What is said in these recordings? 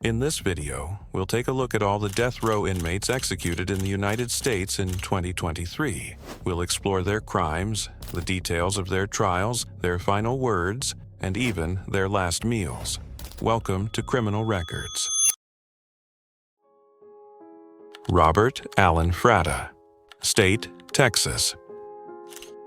In this video, we'll take a look at all the death row inmates executed in the United States in 2023. We'll explore their crimes, the details of their trials, their final words, and even their last meals. Welcome to Criminal Records. Robert Allen Fratta, State, Texas.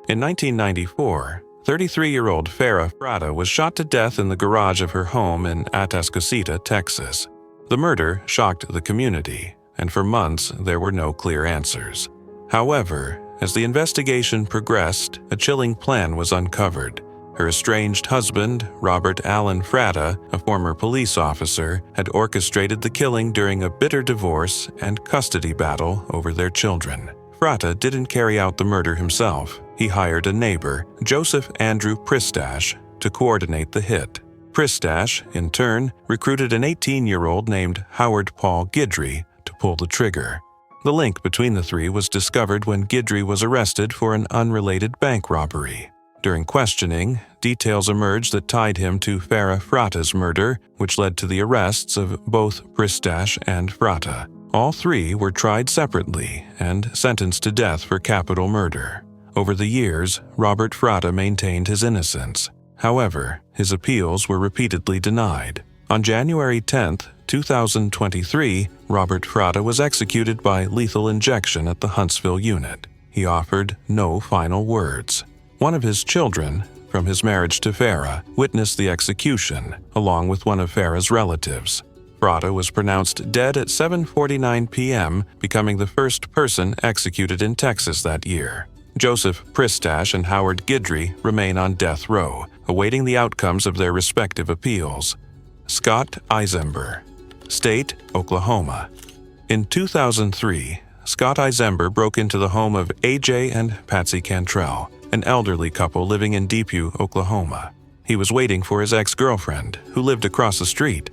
In 1994, 33-year-old Farrah Fratta was shot to death in the garage of her home in Atascocita, Texas. The murder shocked the community, and for months there were no clear answers. However, as the investigation progressed, a chilling plan was uncovered. Her estranged husband, Robert Allen Fratta, a former police officer, had orchestrated the killing during a bitter divorce and custody battle over their children. Fratta didn't carry out the murder himself. He hired a neighbor, Joseph Andrew Pristash, to coordinate the hit. Pristash, in turn, recruited an 18-year-old named Howard Paul Guidry to pull the trigger. The link between the three was discovered when Guidry was arrested for an unrelated bank robbery. During questioning, details emerged that tied him to Farrah Fratta's murder, which led to the arrests of both Pristash and Fratta. All three were tried separately and sentenced to death for capital murder. Over the years, Robert Fratta maintained his innocence. However, his appeals were repeatedly denied. On January 10, 2023, Robert Fratta was executed by lethal injection at the Huntsville unit. He offered no final words. One of his children, from his marriage to Farrah, witnessed the execution, along with one of Farrah's relatives. Fratta was pronounced dead at 7:49 p.m., becoming the first person executed in Texas that year. Joseph Pristash and Howard Guidry remain on death row, awaiting the outcomes of their respective appeals. Scott Eizember, State, Oklahoma. In 2003, Scott Eizember broke into the home of AJ and Patsy Cantrell, an elderly couple living in Depew, Oklahoma. He was waiting for his ex-girlfriend, who lived across the street.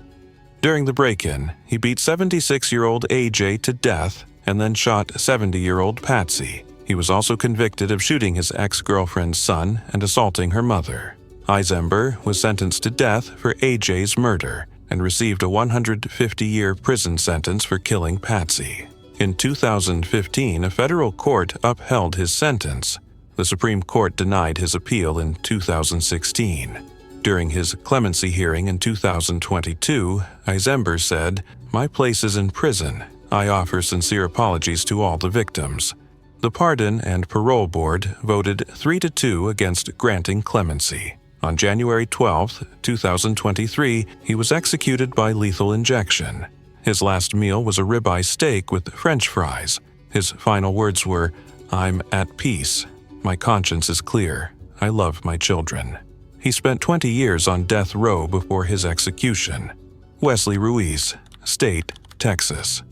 During the break-in, he beat 76-year-old AJ to death and then shot 70-year-old Patsy. He was also convicted of shooting his ex-girlfriend's son and assaulting her mother. Eizember was sentenced to death for AJ's murder and received a 150-year prison sentence for killing Patsy. In 2015, a federal court upheld his sentence. The Supreme Court denied his appeal in 2016. During his clemency hearing in 2022, Eizember said, "My place is in prison. I offer sincere apologies to all the victims." The Pardon and Parole Board voted 3-2 against granting clemency. On January 12, 2023, he was executed by lethal injection. His last meal was a ribeye steak with French fries. His final words were, "I'm at peace. My conscience is clear. I love my children." He spent 20 years on death row before his execution. Wesley Ruiz, State, Texas.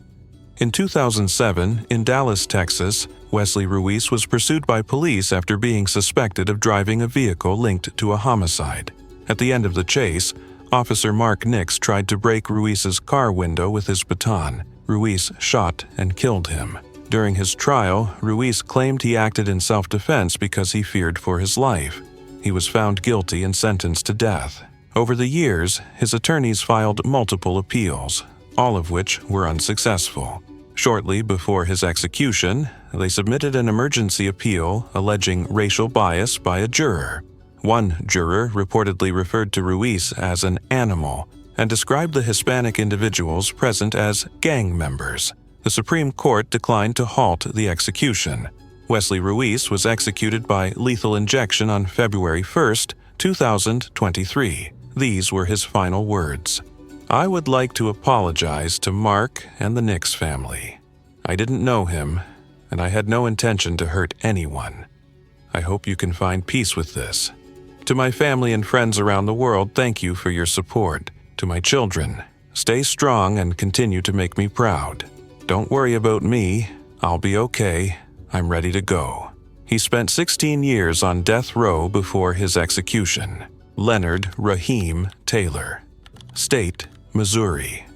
In 2007, in Dallas, Texas, Wesley Ruiz was pursued by police after being suspected of driving a vehicle linked to a homicide. At the end of the chase, Officer Mark Nix tried to break Ruiz's car window with his baton. Ruiz shot and killed him. During his trial, Ruiz claimed he acted in self-defense because he feared for his life. He was found guilty and sentenced to death. Over the years, his attorneys filed multiple appeals, all of which were unsuccessful. Shortly before his execution, they submitted an emergency appeal alleging racial bias by a juror. One juror reportedly referred to Ruiz as an animal and described the Hispanic individuals present as gang members. The Supreme Court declined to halt the execution. Wesley Ruiz was executed by lethal injection on February 1, 2023. These were his final words. "I would like to apologize to Mark and the Nix family. I didn't know him, and I had no intention to hurt anyone. I hope you can find peace with this. To my family and friends around the world, thank you for your support. To my children, stay strong and continue to make me proud. Don't worry about me. I'll be okay. I'm ready to go." He spent 16 years on death row before his execution. Leonard Raheem Taylor, State, Misuri.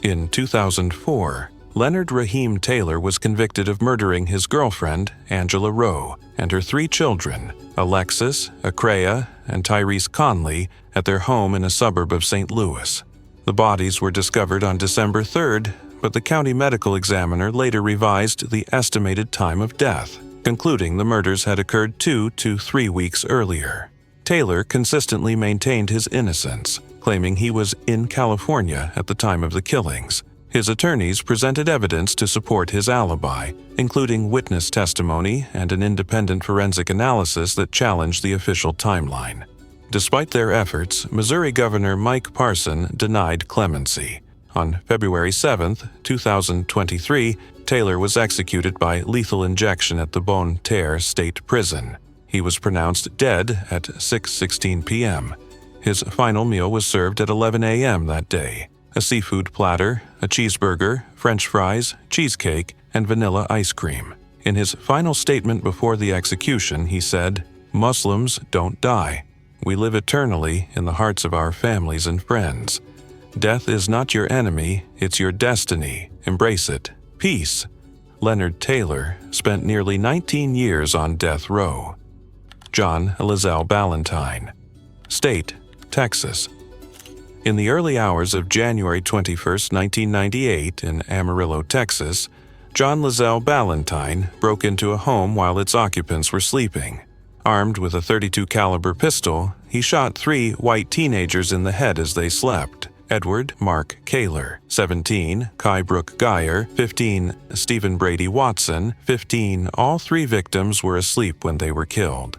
In 2004, Leonard Raheem Taylor was convicted of murdering his girlfriend, Angela Rowe, and her 3 children, Alexis, Acrea, and Tyrese Conley, at their home in a suburb of St. Louis. The bodies were discovered on December 3rd, but the county medical examiner later revised the estimated time of death, concluding the murders had occurred 2 to 3 weeks earlier. Taylor consistently maintained his innocence, claiming he was in California at the time of the killings. His attorneys presented evidence to support his alibi, including witness testimony and an independent forensic analysis that challenged the official timeline. Despite their efforts, Missouri Governor Mike Parson denied clemency. On February 7, 2023, Taylor was executed by lethal injection at the Monteil State Prison. He was pronounced dead at 6:16 p.m. His final meal was served at 11 a.m. that day: a seafood platter, a cheeseburger, French fries, cheesecake, and vanilla ice cream. In his final statement before the execution, he said, "Muslims don't die. We live eternally in the hearts of our families and friends. Death is not your enemy, it's your destiny. Embrace it. Peace." Leonard Taylor spent nearly 19 years on death row. John Lezell Balentine, State, Texas. In the early hours of January 21, 1998, in Amarillo, Texas, John Lezell Balentine broke into a home while its occupants were sleeping. Armed with a .32 caliber pistol, he shot 3 white teenagers in the head as they slept: Edward Mark Kaler, 17, Kai Brooke Geyer, 15, Stephen Brady Watson, 15. All 3 victims were asleep when they were killed.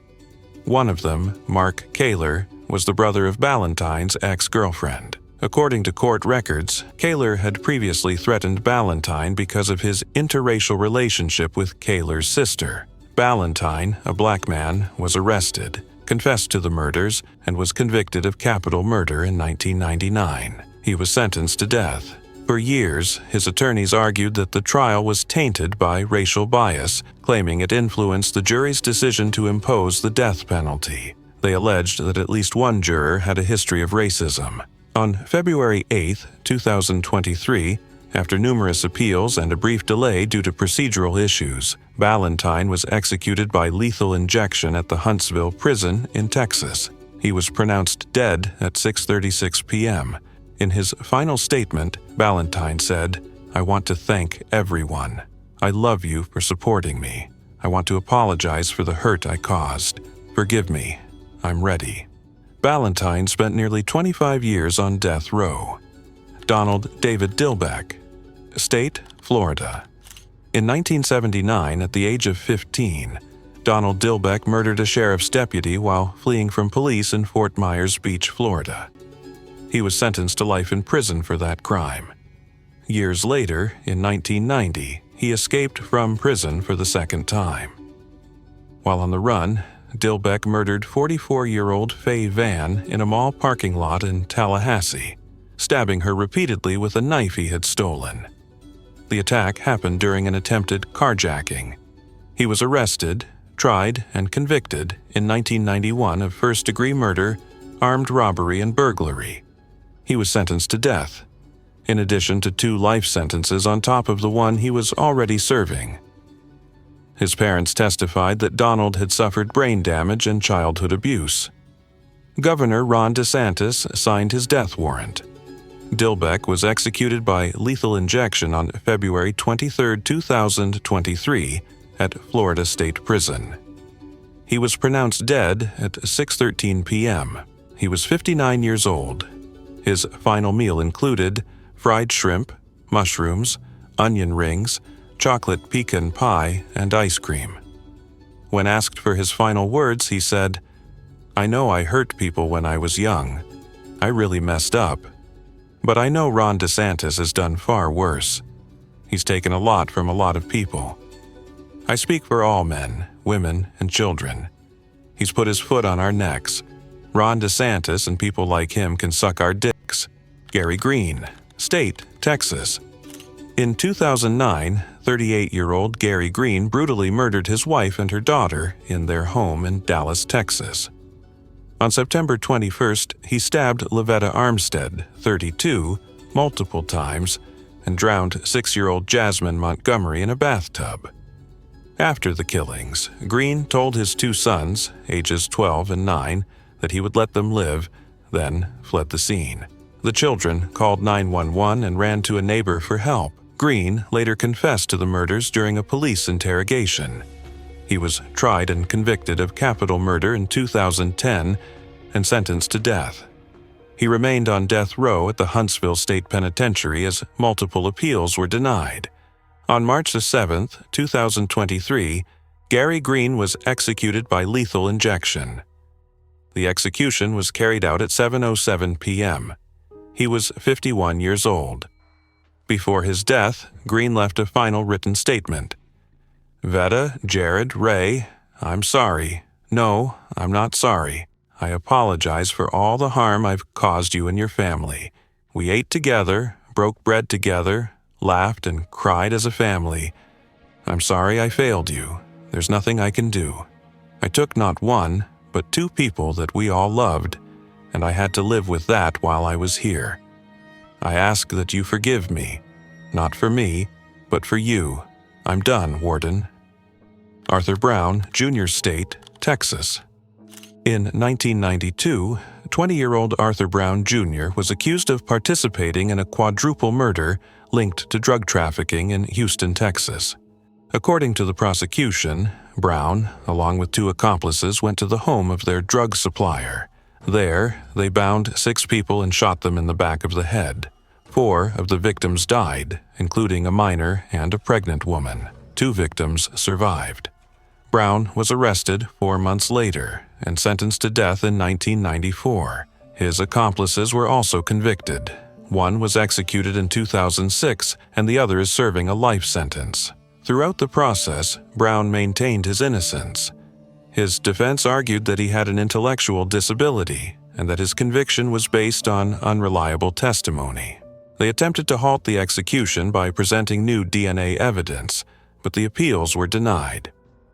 One of them, Mark Kaler, was the brother of Balentine's ex-girlfriend. According to court records, Kaler had previously threatened Balentine because of his interracial relationship with Kaler's sister. Balentine, a black man, was arrested, confessed to the murders, and was convicted of capital murder in 1999. He was sentenced to death. For years, his attorneys argued that the trial was tainted by racial bias, claiming it influenced the jury's decision to impose the death penalty. They alleged that at least one juror had a history of racism. On February 8, 2023, after numerous appeals and a brief delay due to procedural issues, Balentine was executed by lethal injection at the Huntsville prison in Texas. He was pronounced dead at 6:36 p.m. In his final statement, Balentine said, "I want to thank everyone. I love you for supporting me. I want to apologize for the hurt I caused. Forgive me. I'm ready." Balentine spent nearly 25 years on death row. Donald David Dillbeck, State, Florida. In 1979, at the age of 15, Donald Dillbeck murdered a sheriff's deputy while fleeing from police in Fort Myers Beach, Florida. He was sentenced to life in prison for that crime. Years later, in 1990, he escaped from prison for the second time. While on the run, Dillbeck murdered 44-year-old Faye Van in a mall parking lot in Tallahassee, stabbing her repeatedly with a knife he had stolen. The attack happened during an attempted carjacking. He was arrested, tried, and convicted in 1991 of first-degree murder, armed robbery, and burglary. He was sentenced to death, in addition to 2 life sentences on top of the one he was already serving. His parents testified that Donald had suffered brain damage and childhood abuse. Governor Ron DeSantis signed his death warrant. Dillbeck was executed by lethal injection on February 23, 2023, at Florida State Prison. He was pronounced dead at 6:13 p.m. He was 59 years old. His final meal included fried shrimp, mushrooms, onion rings, chocolate pecan pie, and ice cream. When asked for his final words, he said, "I know I hurt people when I was young. I really messed up. But I know Ron DeSantis has done far worse. He's taken a lot from a lot of people. I speak for all men, women, and children. He's put his foot on our necks. Ron DeSantis and people like him can suck our dicks." Gary Green, State, Texas. In 2009, 38-year-old Gary Green brutally murdered his wife and her daughter in their home in Dallas, Texas. On September 21st, he stabbed Lavetta Armstead, 32, multiple times and drowned 6-year-old Jasmine Montgomery in a bathtub. After the killings, Green told his 2 sons, ages 12 and 9, that he would let them live, then fled the scene. The children called 911 and ran to a neighbor for help. Green later confessed to the murders during a police interrogation. He was tried and convicted of capital murder in 2010 and sentenced to death. He remained on death row at the Huntsville State Penitentiary as multiple appeals were denied. On March 7, 2023, Gary Green was executed by lethal injection. The execution was carried out at 7:07 p.m. He was 51 years old. Before his death, Green left a final written statement. "Vetta, Jared, Ray, I'm sorry. No, I'm not sorry. I apologize for all the harm I've caused you and your family. We ate together, broke bread together, laughed and cried as a family. I'm sorry I failed you. There's nothing I can do. I took not one, but two people that we all loved, and I had to live with that while I was here. I ask that you forgive me, not for me, but for you. I'm done, Warden." Arthur Brown, Jr. State, Texas. In 1992, 20-year-old Arthur Brown Jr. was accused of participating in a quadruple murder linked to drug trafficking in Houston, Texas. According to the prosecution, Brown, along with two accomplices, went to the home of their drug supplier. There, they bound 6 people and shot them in the back of the head. 4 of the victims died, including a minor and a pregnant woman. 2 victims survived. Brown was arrested 4 months later and sentenced to death in 1994. His accomplices were also convicted. One was executed in 2006, and the other is serving a life sentence. Throughout the process, Brown maintained his innocence. His defense argued that he had an intellectual disability and that his conviction was based on unreliable testimony. They attempted to halt the execution by presenting new DNA evidence, but the appeals were denied.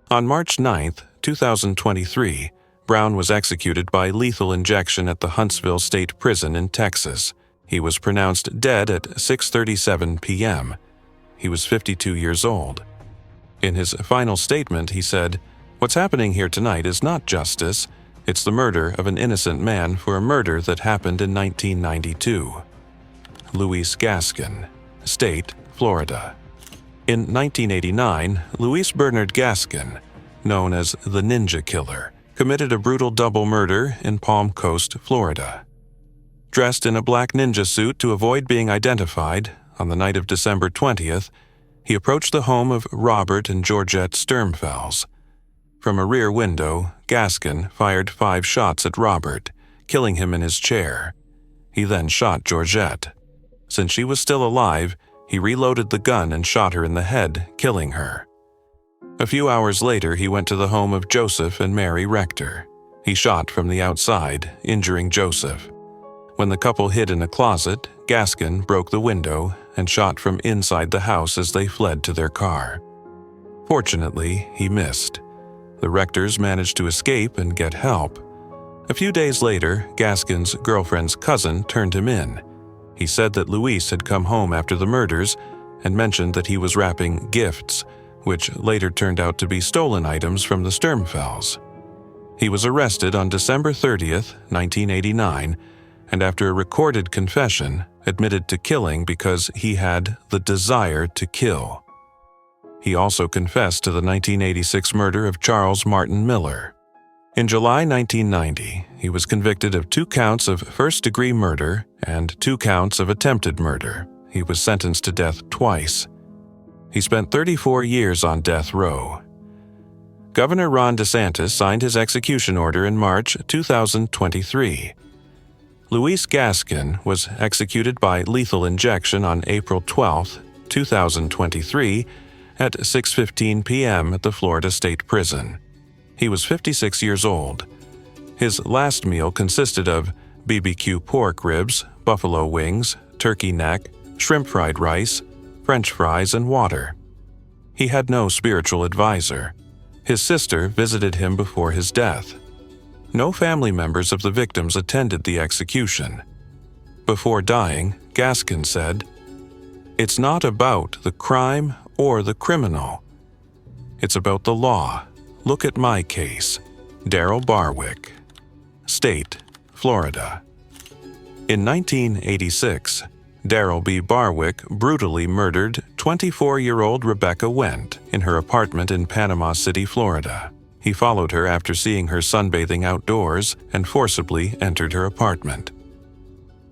On March 9, 2023, Brown was executed by lethal injection at the Huntsville State Prison in Texas. He was pronounced dead at 6:37 p.m. He was 52 years old. In his final statement, he said, "What's happening here tonight is not justice. It's the murder of an innocent man for a murder that happened in 1992. Luis Gaskin, State, Florida. In 1989, Luis Bernard Gaskin, known as the Ninja Killer, committed a brutal double murder in Palm Coast, Florida. Dressed in a black ninja suit to avoid being identified, on the night of December 20th, he approached the home of Robert and Georgette Sturmfels. From a rear window, Gaskin fired 5 shots at Robert, killing him in his chair. He then shot Georgette. Since she was still alive, he reloaded the gun and shot her in the head, killing her. A few hours later, he went to the home of Joseph and Mary Rector. He shot from the outside, injuring Joseph. When the couple hid in a closet, Gaskin broke the window and shot from inside the house as they fled to their car. Fortunately, he missed. The Rectors managed to escape and get help. A few days later, Gaskin's girlfriend's cousin turned him in. He said that Luis had come home after the murders and mentioned that he was wrapping gifts, which later turned out to be stolen items from the Sturmfels. He was arrested on December 30th, 1989, and after a recorded confession, admitted to killing because he had the desire to kill. He also confessed to the 1986 murder of Charles Martin Miller. In July 1990, he was convicted of 2 counts of first-degree murder and 2 counts of attempted murder. He was sentenced to death twice. He spent 34 years on death row. Governor Ron DeSantis signed his execution order in March 2023. Luis Gaskin was executed by lethal injection on April 12, 2023, at 6:15 p.m. at the Florida State Prison. He was 56 years old. His last meal consisted of BBQ pork ribs, buffalo wings, turkey neck, shrimp fried rice, French fries, and water. He had no spiritual advisor. His sister visited him before his death. No family members of the victims attended the execution. Before dying, Gaskin said, "It's not about the crime or the criminal. It's about the law. Look at my case." Daryl Barwick, State, Florida. In 1986, Daryl B. Barwick brutally murdered 24-year-old Rebecca Went in her apartment in Panama City, Florida. He followed her after seeing her sunbathing outdoors and forcibly entered her apartment.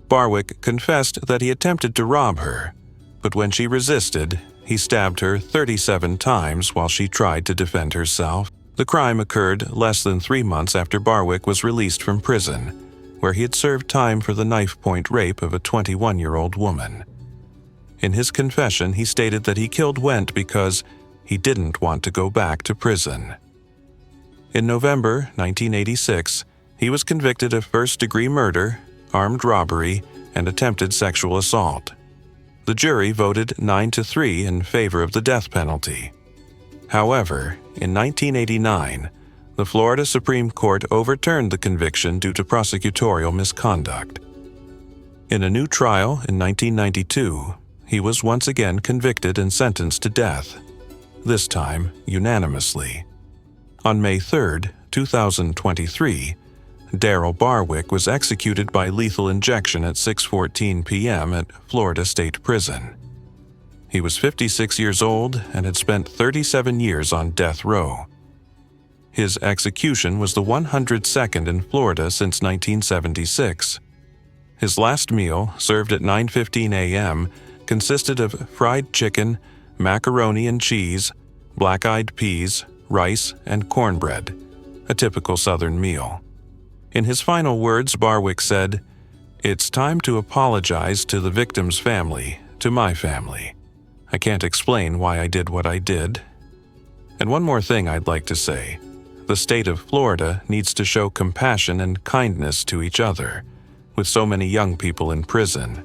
Barwick confessed that he attempted to rob her, but when she resisted, he stabbed her 37 times while she tried to defend herself. The crime occurred less than 3 months after Barwick was released from prison, where he had served time for the knife-point rape of a 21-year-old woman. In his confession, he stated that he killed Went because he didn't want to go back to prison. In November 1986, he was convicted of first-degree murder, armed robbery, and attempted sexual assault. The jury voted 9-3 in favor of the death penalty. However, in 1989, the Florida Supreme Court overturned the conviction due to prosecutorial misconduct. In a new trial in 1992, he was once again convicted and sentenced to death, this time unanimously. On May 3, 2023, Daryl Barwick was executed by lethal injection at 6:14 p.m. at Florida State Prison. He was 56 years old and had spent 37 years on death row. His execution was the 102nd in Florida since 1976. His last meal, served at 9:15 a.m., consisted of fried chicken, macaroni and cheese, black-eyed peas, rice, and cornbread, a typical Southern meal. In his final words, Barwick said, "It's time to apologize to the victim's family, to my family. I can't explain why I did what I did." And one more thing I'd like to say. The state of Florida needs to show compassion and kindness to each other. With so many young people in prison,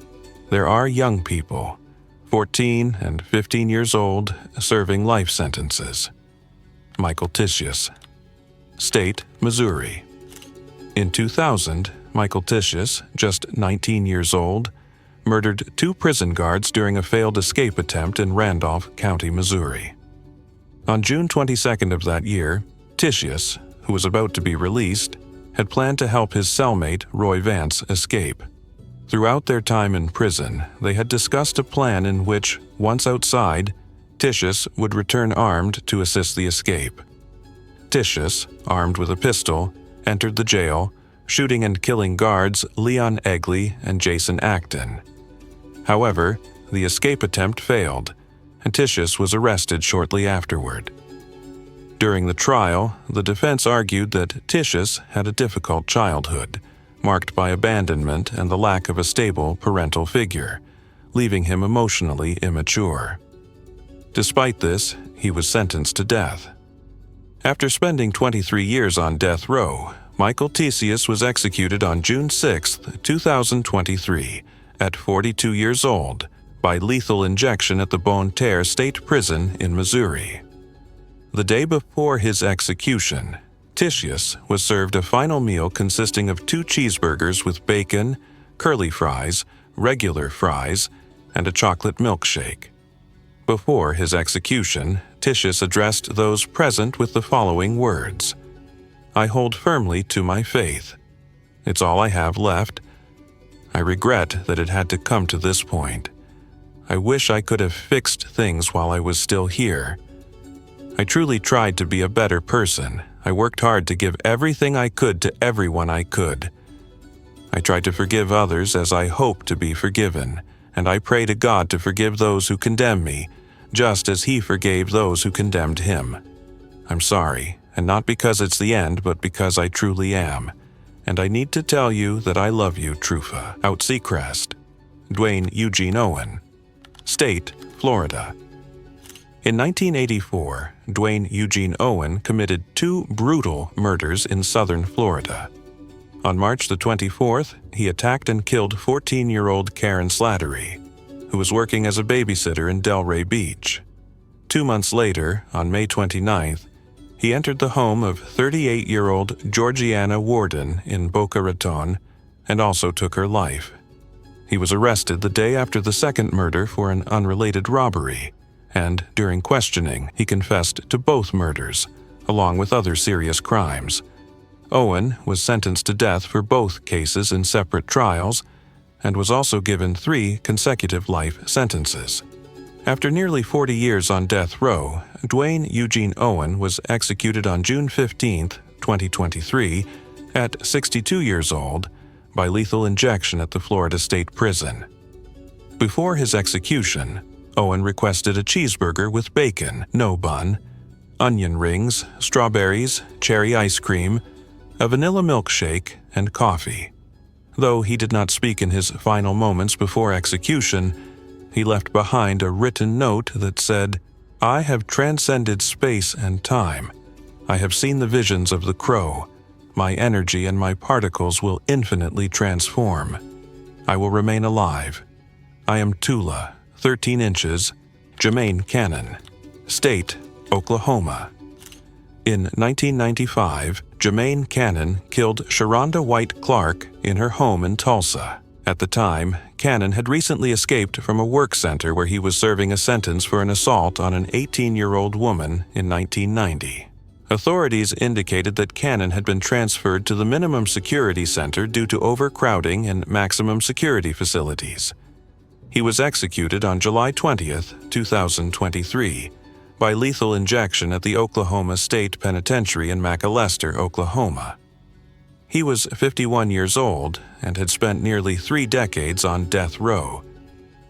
there are young people, 14 and 15 years old, serving life sentences. Michael Tisius. State, Misuri. In 2000, Michael Tisius, just 19 years old, murdered 2 prison guards during a failed escape attempt in Randolph County, Missouri. On June 22nd of that year, Tisius, who was about to be released, had planned to help his cellmate, Roy Vance, escape. Throughout their time in prison, they had discussed a plan in which, once outside, Tisius would return armed to assist the escape. Tisius, armed with a pistol, entered the jail, shooting and killing guards Leon Egley and Jason Acton. However, the escape attempt failed, and Tisius was arrested shortly afterward. During the trial, the defense argued that Tisius had a difficult childhood, marked by abandonment and the lack of a stable parental figure, leaving him emotionally immature. Despite this, he was sentenced to death. After spending 23 years on death row, Michael Tisius was executed on June 6, 2023, at 42 years old, by lethal injection at the Bonne Terre State Prison in Missouri. The day before his execution, Tisius was served a final meal consisting of 2 cheeseburgers with bacon, curly fries, regular fries, and a chocolate milkshake. Before his execution, Tisius addressed those present with the following words: "I hold firmly to my faith. It's all I have left. I regret that it had to come to this point. I wish I could have fixed things while I was still here. I truly tried to be a better person. I worked hard to give everything I could to everyone I could. I tried to forgive others as I hope to be forgiven, and I pray to God to forgive those who condemn me, just as He forgave those who condemned Him. I'm sorry, and not because it's the end, but because I truly am. And I need to tell you that I love you, Trufa. Out Seacrest. Duane Eugene Owen. State, Florida." In 1984, Duane Eugene Owen committed 2 brutal murders in southern Florida. On March the 24th, he attacked and killed 14-year-old Karen Slattery, who was working as a babysitter in Delray Beach. 2 months later, on May 29th, he entered the home of 38-year-old Georgiana Warden in Boca Raton and also took her life. He was arrested the day after the second murder for an unrelated robbery, and during questioning, he confessed to both murders, along with other serious crimes. Owen was sentenced to death for both cases in separate trials, and was also given 3 consecutive life sentences. After nearly 40 years on death row, Duane Eugene Owen was executed on June 15, 2023, at 62 years old, by lethal injection at the Florida State Prison. Before his execution, Owen requested a cheeseburger with bacon, no bun, onion rings, strawberries, cherry ice cream, a vanilla milkshake, and coffee. Though he did not speak in his final moments before execution, he left behind a written note that said, "I have transcended space and time. I have seen the visions of the crow. My energy and my particles will infinitely transform. I will remain alive. I am Tula, 13 inches, Jermaine Cannon, State, Oklahoma." In 1995, Jemaine Cannon killed Sharonda White Clark in her home in Tulsa. At the time, Cannon had recently escaped from a work center where he was serving a sentence for an assault on an 18-year-old woman in 1990. Authorities indicated that Cannon had been transferred to the minimum security center due to overcrowding in maximum security facilities. He was executed on July 20, 2023, by lethal injection at the Oklahoma State Penitentiary in McAlester, Oklahoma. He was 51 years old and had spent nearly 3 decades on death row.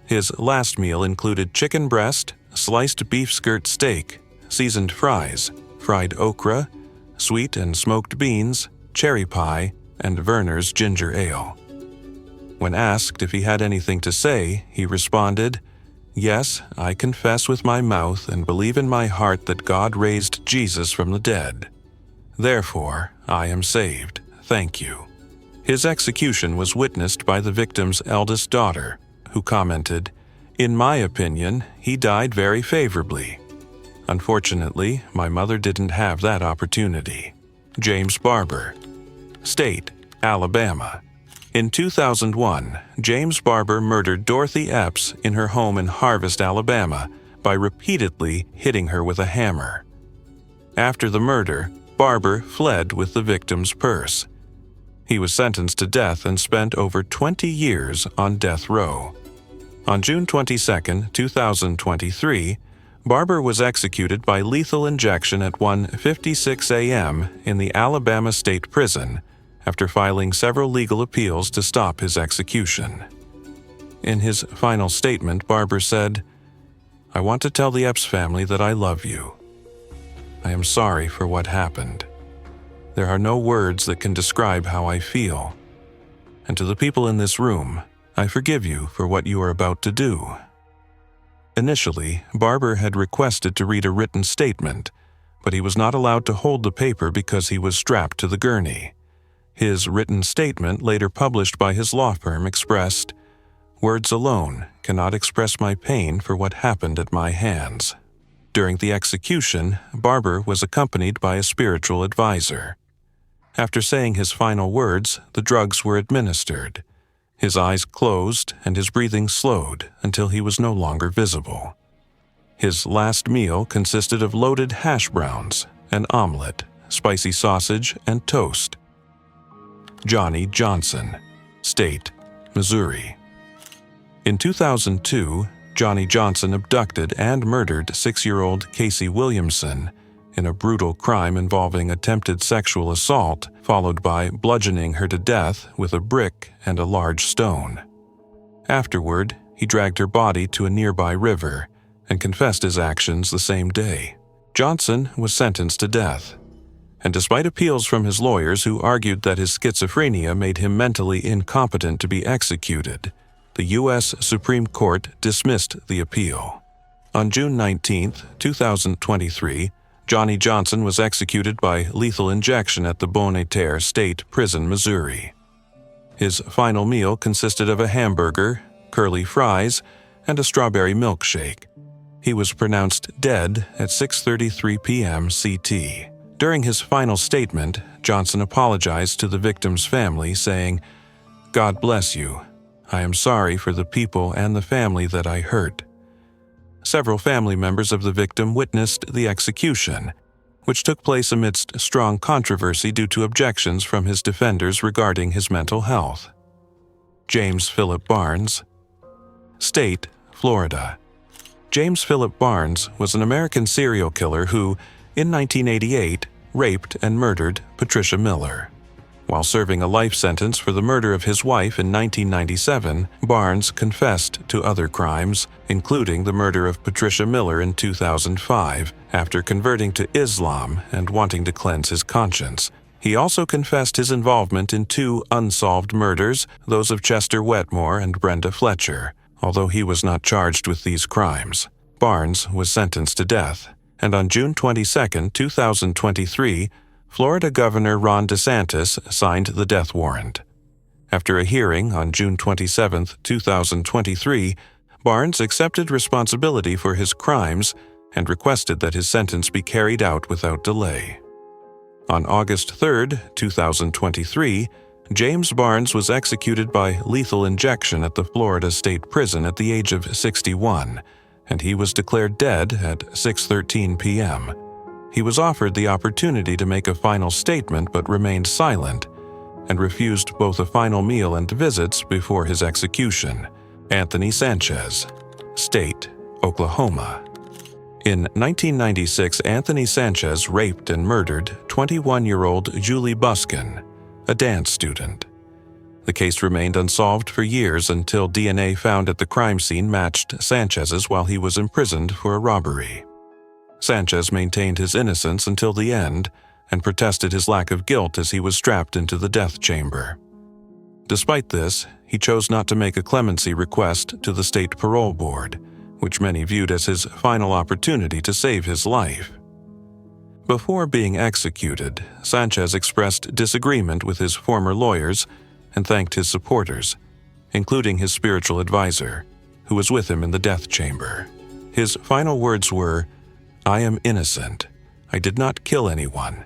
His last meal included chicken breast, sliced beef skirt steak, seasoned fries, fried okra, sweet and smoked beans, cherry pie, and Werner's ginger ale. When asked if he had anything to say, he responded, "Yes, I confess with my mouth and believe in my heart that God raised Jesus from the dead. Therefore, I am saved. Thank you." His execution was witnessed by the victim's eldest daughter, who commented, "In my opinion, he died very favorably. Unfortunately, my mother didn't have that opportunity." James Barber, State, Alabama. In 2001, James Barber murdered Dorothy Epps in her home in Harvest, Alabama, by repeatedly hitting her with a hammer. After the murder, Barber fled with the victim's purse. He was sentenced to death and spent over 20 years on death row. On June 22, 2023, Barber was executed by lethal injection at 1:56 a.m. in the Alabama State Prison after filing several legal appeals to stop his execution. In his final statement, Barber said, "I want to tell the Epps family that I love you. I am sorry for what happened. There are no words that can describe how I feel. And to the people in this room, I forgive you for what you are about to do." Initially, Barber had requested to read a written statement, but he was not allowed to hold the paper because he was strapped to the gurney. His written statement, later published by his law firm, expressed, "Words alone cannot express my pain for what happened at my hands." During the execution, Barber was accompanied by a spiritual advisor. After saying his final words, the drugs were administered. His eyes closed and his breathing slowed until he was no longer visible. His last meal consisted of loaded hash browns, an omelet, spicy sausage, and toast. Johnny Johnson, State, Misuri. In 2002, Johnny Johnson abducted and murdered 6-year-old Casey Williamson in a brutal crime involving attempted sexual assault, followed by bludgeoning her to death with a brick and a large stone. Afterward, he dragged her body to a nearby river and confessed his actions the same day. Johnson was sentenced to death, and despite appeals from his lawyers who argued that his schizophrenia made him mentally incompetent to be executed, the U.S. Supreme Court dismissed the appeal. On June 19, 2023, Johnny Johnson was executed by lethal injection at the Bonne Terre State Prison, Missouri. His final meal consisted of a hamburger, curly fries, and a strawberry milkshake. He was pronounced dead at 6:33 p.m. CT. During his final statement, Johnson apologized to the victim's family, saying, "God bless you. I am sorry for the people and the family that I hurt." Several family members of the victim witnessed the execution, which took place amidst strong controversy due to objections from his defenders regarding his mental health. James Philip Barnes. State, Florida. James Philip Barnes was an American serial killer who, in 1988, raped and murdered Patricia Miller. While serving a life sentence for the murder of his wife in 1997, Barnes confessed to other crimes, including the murder of Patricia Miller in 2005, after converting to Islam and wanting to cleanse his conscience. He also confessed his involvement in 2 unsolved murders, those of Chester Wetmore and Brenda Fletcher, although he was not charged with these crimes. Barnes was sentenced to death, and on June 22, 2023, Florida Governor Ron DeSantis signed the death warrant. After a hearing on June 27, 2023, Barnes accepted responsibility for his crimes and requested that his sentence be carried out without delay. On August 3, 2023, James Barnes was executed by lethal injection at the Florida State Prison at the age of 61, and he was declared dead at 6:13 p.m. He was offered the opportunity to make a final statement but remained silent and refused both a final meal and visits before his execution. Anthony Sánchez, State, Oklahoma. In 1996, Anthony Sánchez raped and murdered 21-year-old Julie Buskin, a dance student. The case remained unsolved for years until DNA found at the crime scene matched Sánchez's while he was imprisoned for a robbery. Sánchez maintained his innocence until the end and protested his lack of guilt as he was strapped into the death chamber. Despite this, he chose not to make a clemency request to the state parole board, which many viewed as his final opportunity to save his life. Before being executed, Sánchez expressed disagreement with his former lawyers and thanked his supporters, including his spiritual advisor, who was with him in the death chamber. His final words were, "I am innocent. I did not kill anyone."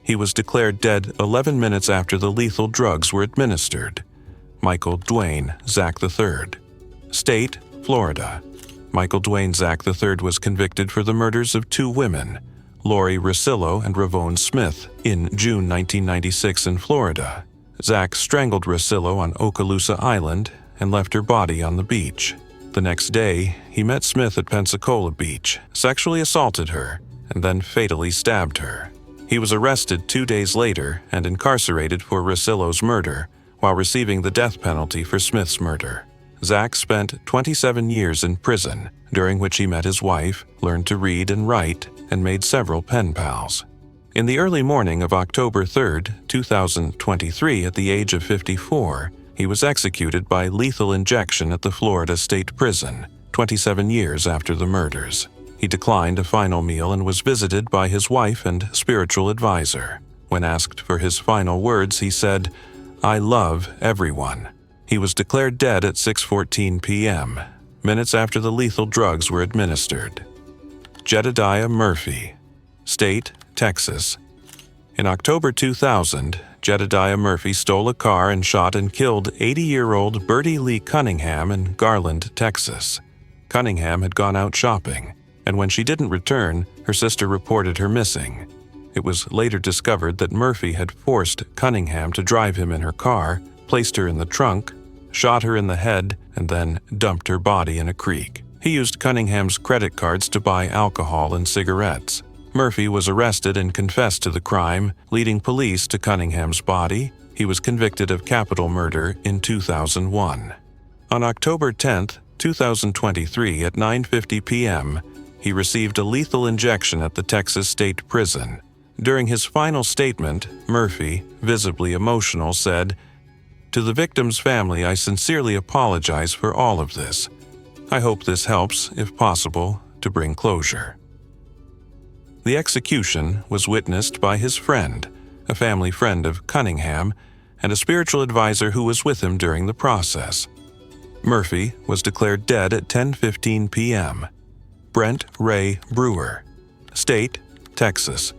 He was declared dead 11 minutes after the lethal drugs were administered. Michael Duane Zack III. State, Florida. Michael Duane Zack III was convicted for the murders of 2 women, Lori Rosillo and Ravone Smith, in June 1996 in Florida. Zack strangled Rosillo on Okaloosa Island and left her body on the beach. The next day, he met Smith at Pensacola Beach, sexually assaulted her, and then fatally stabbed her. He was arrested 2 days later and incarcerated for Rosillo's murder, while receiving the death penalty for Smith's murder. Zack spent 27 years in prison, during which he met his wife, learned to read and write, and made several pen pals. In the early morning of October 3, 2023, at the age of 54, he was executed by lethal injection at the Florida State Prison, 27 years after the murders. He declined a final meal and was visited by his wife and spiritual advisor. When asked for his final words, he said, "I love everyone." He was declared dead at 6:14 p.m., minutes after the lethal drugs were administered. Jedadiah Murphy, State, Texas. In October 2000, Jedadiah Murphy stole a car and shot and killed 80-year-old Bertie Lee Cunningham in Garland, Texas. Cunningham had gone out shopping, and when she didn't return, her sister reported her missing. It was later discovered that Murphy had forced Cunningham to drive him in her car, placed her in the trunk, shot her in the head, and then dumped her body in a creek. He used Cunningham's credit cards to buy alcohol and cigarettes. Murphy was arrested and confessed to the crime, leading police to Cunningham's body. He was convicted of capital murder in 2001. On October 10, 2023 at 9:50 p.m., he received a lethal injection at the Texas State Prison. During his final statement, Murphy, visibly emotional, said, "To the victim's family, I sincerely apologize for all of this. I hope this helps, if possible, to bring closure." The execution was witnessed by his friend, a family friend of Cunningham, and a spiritual advisor who was with him during the process. Murphy was declared dead at 10:15 p.m. Brent Ray Brewer, State, Texas.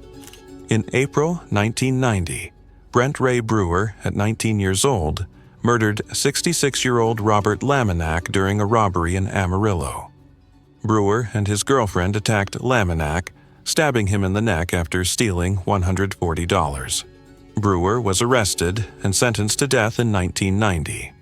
In April 1990, Brent Ray Brewer, at 19 years old, murdered 66-year-old Robert Laminack during a robbery in Amarillo. Brewer and his girlfriend attacked Laminack, stabbing him in the neck after stealing $140. Brewer was arrested and sentenced to death in 1990.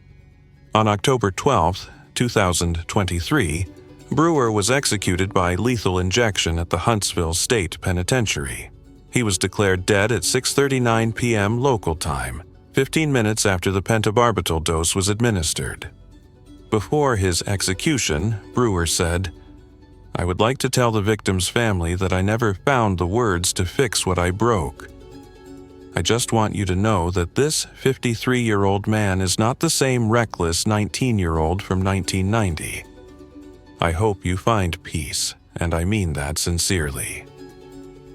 On October 12, 2023, Brewer was executed by lethal injection at the Huntsville State Penitentiary. He was declared dead at 6:39 p.m. local time, 15 minutes after the pentobarbital dose was administered. Before his execution, Brewer said, "I would like to tell the victim's family that I never found the words to fix what I broke. I just want you to know that this 53-year-old man is not the same reckless 19-year-old from 1990. I hope you find peace, and I mean that sincerely."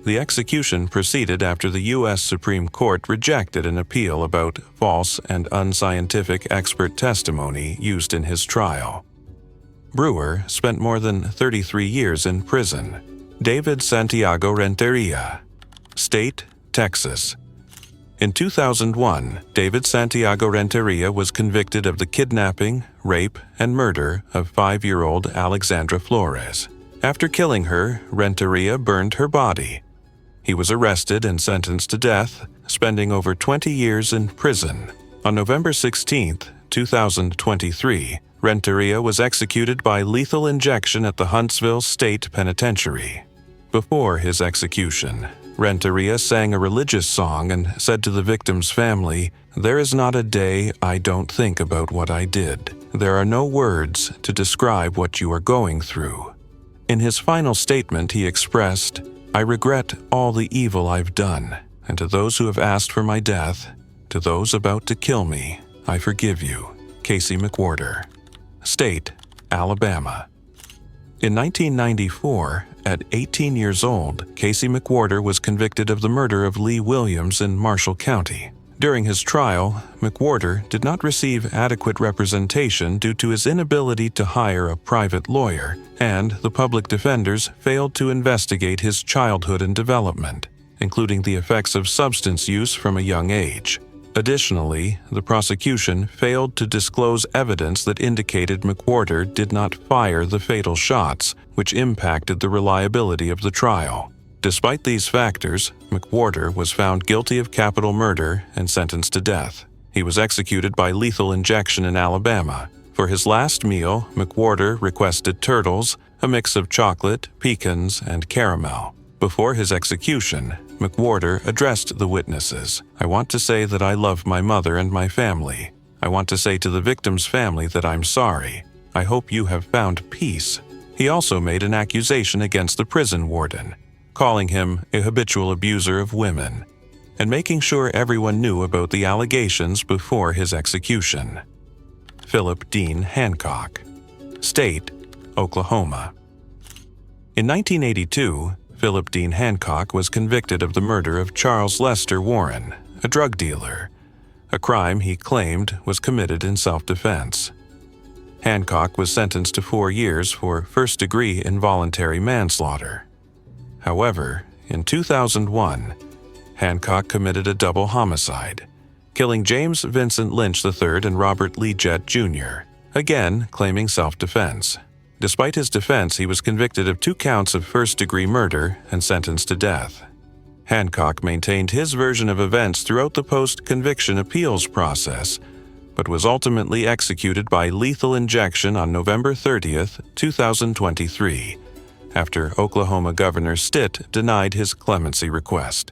The execution proceeded after the U.S. Supreme Court rejected an appeal about false and unscientific expert testimony used in his trial. Brewer spent more than 33 years in prison. David Santiago Renteria, State, Texas. In 2001, David Santiago Renteria was convicted of the kidnapping, rape, and murder of 5-year-old Alexandra Flores. After killing her, Renteria burned her body. He was arrested and sentenced to death, spending over 20 years in prison. On November 16, 2023, Renteria was executed by lethal injection at the Huntsville State Penitentiary. Before his execution, Renteria sang a religious song and said to the victim's family, "There is not a day I don't think about what I did. There are no words to describe what you are going through." In his final statement, he expressed, "I regret all the evil I've done, and to those who have asked for my death, to those about to kill me, I forgive you." Casey McWhorter, State, Alabama. In 1994, at 18 years old, Casey McWhorter was convicted of the murder of Lee Williams in Marshall County. During his trial, McWhorter did not receive adequate representation due to his inability to hire a private lawyer, and the public defenders failed to investigate his childhood and development, including the effects of substance use from a young age. Additionally, the prosecution failed to disclose evidence that indicated McWhorter did not fire the fatal shots, which impacted the reliability of the trial. Despite these factors, McWhorter was found guilty of capital murder and sentenced to death. He was executed by lethal injection in Alabama. For his last meal, McWhorter requested turtles, a mix of chocolate, pecans, and caramel. Before his execution, McWhorter addressed the witnesses. "I want to say that I love my mother and my family. I want to say to the victim's family that I'm sorry. I hope you have found peace." He also made an accusation against the prison warden, calling him a habitual abuser of women, and making sure everyone knew about the allegations before his execution. Phillip Dean Hancock, State, Oklahoma. In 1982, Phillip Dean Hancock was convicted of the murder of Charles Lester Warren, a drug dealer, a crime he claimed was committed in self-defense. Hancock was sentenced to 4 years for first-degree involuntary manslaughter. However, in 2001, Hancock committed a double homicide, killing James Vincent Lynch III and Robert Lee Jett Jr., again claiming self-defense. Despite his defense, he was convicted of 2 counts of first-degree murder and sentenced to death. Hancock maintained his version of events throughout the post-conviction appeals process, but was ultimately executed by lethal injection on November 30, 2023, after Oklahoma Governor Stitt denied his clemency request.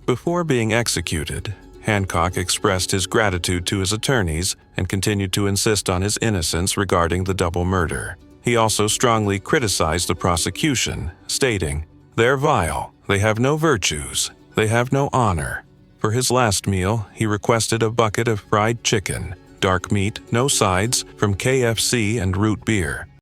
Before being executed, Hancock expressed his gratitude to his attorneys and continued to insist on his innocence regarding the double murder. He also strongly criticized the prosecution, stating, "They're vile, they have no virtues, they have no honor." For his last meal, he requested a bucket of fried chicken, dark meat, no sides, from KFC and root beer.